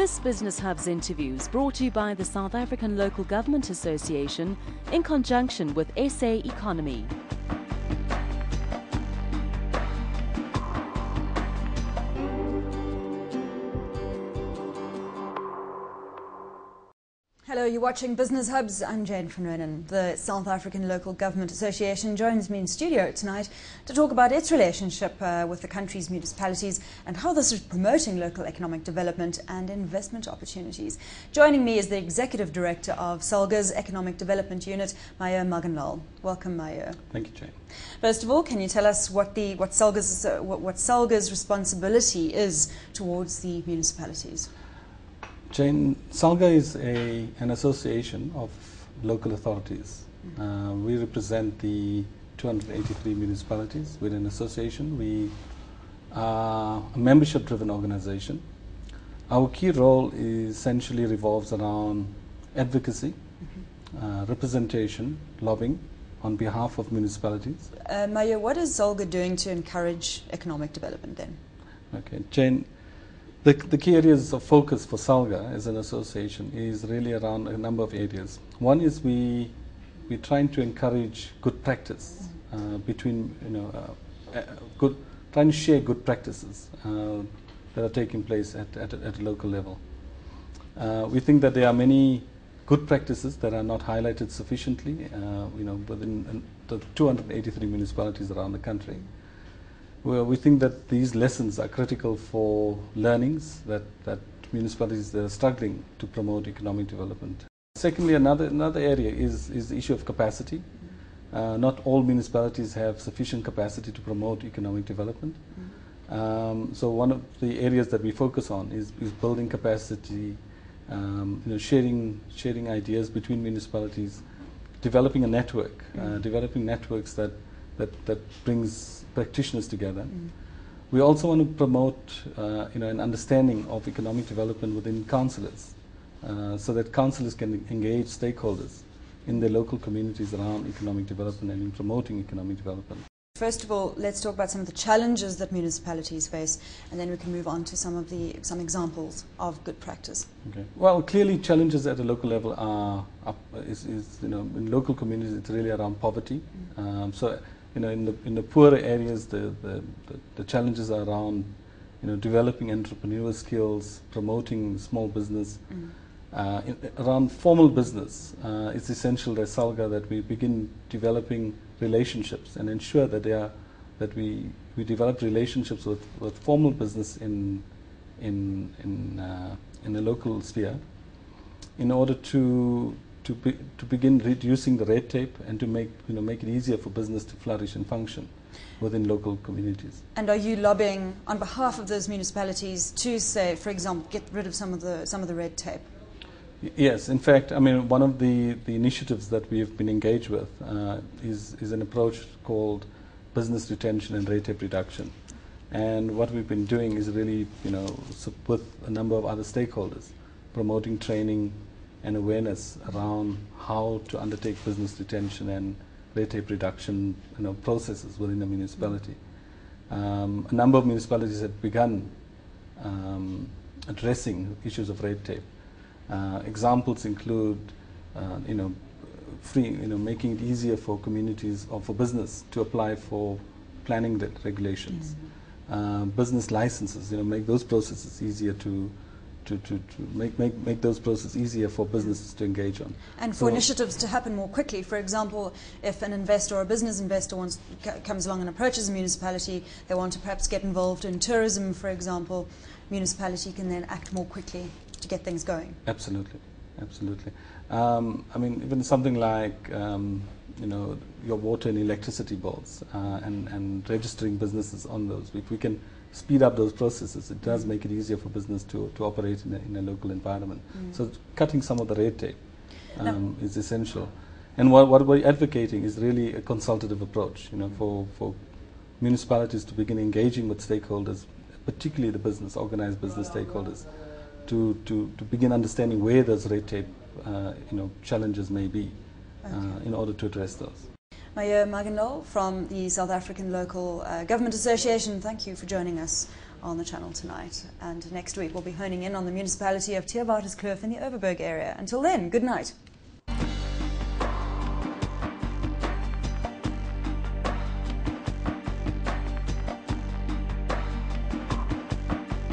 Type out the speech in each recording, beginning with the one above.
This Business Hub's interview is brought to you by the South African Local Government Association in conjunction with SA Economy. Hello, you're watching Business Hubs. I'm Jane van Renen. The South African Local Government Association joins me in studio tonight to talk about its relationship with the country's municipalities and how this is promoting local economic development and investment opportunities. Joining me is the Executive Director of SALGA's Economic Development Unit, Mayur Maganlal. Welcome, Mayur. Thank you, Jane. First of all, can you tell us what SALGA's responsibility is towards the municipalities? Jane, SALGA is an association of local authorities. We represent the 283 municipalities. We're an association. We are a membership-driven organization. Our key role essentially revolves around advocacy, representation, lobbying on behalf of municipalities. Mayur, what is SALGA doing to encourage economic development then? Okay, Jane. The key areas of focus for SALGA as an association is really around a number of areas. One is we're trying to encourage good practice trying to share good practices that are taking place at a local level. We think that there are many good practices that are not highlighted sufficiently, within the 283 municipalities around the country. Well, we think that these lessons are critical for learnings that municipalities that are struggling to promote economic development. Secondly, another area is the issue of capacity. Not all municipalities have sufficient capacity to promote economic development. So one of the areas that we focus on is building capacity, sharing ideas between municipalities, developing a network, developing networks that brings practitioners together. We also want to promote an understanding of economic development within councillors, so that councillors can engage stakeholders in their local communities around economic development and in promoting economic development. First of all, let's talk about some of the challenges that municipalities face, and then we can move on to some examples of good practice. Okay. Well, clearly challenges at a local level are in local communities it's really around poverty. In the poorer areas, the challenges are around developing entrepreneurial skills, promoting small business. Around formal business, it's essential that SALGA that we begin developing relationships and ensure that we develop relationships with formal business in the local sphere, in order to begin reducing the red tape and to make it easier for business to flourish and function within local communities. And are you lobbying on behalf of those municipalities to, say, for example, get rid of some of the red tape? Yes, in fact, one of the initiatives that we have been engaged with is an approach called business retention and red tape reduction. And what we've been doing is really, with a number of other stakeholders, promoting training and awareness around how to undertake business retention and red tape reduction processes within a municipality. A number of municipalities have begun addressing issues of red tape. Examples include making it easier for communities or for business to apply for planning regulations, business licenses, make those processes easier to make those processes easier for businesses to engage on. And for initiatives to happen more quickly. For example, if an investor or a business investor comes along and approaches a municipality, they want to perhaps get involved in tourism, for example, municipality can then act more quickly to get things going. Absolutely, absolutely. Even something like your water and electricity bills and registering businesses on those. If we can speed up those processes, it does make it easier for business to operate in a local environment. So cutting some of the red tape is essential. And what we're advocating is really a consultative approach, for municipalities to begin engaging with stakeholders, particularly the organized business stakeholders, to begin understanding where those red tape challenges may be, in order to address those. Mayur Maganlal from the South African Local Government Association, thank you for joining us on the channel tonight. And next week we'll be honing in on the municipality of Theewaterskloof in the Overberg area. Until then, good night.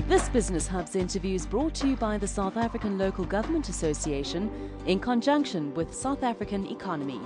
This Business Hub's interview is brought to you by the South African Local Government Association in conjunction with South African Economy.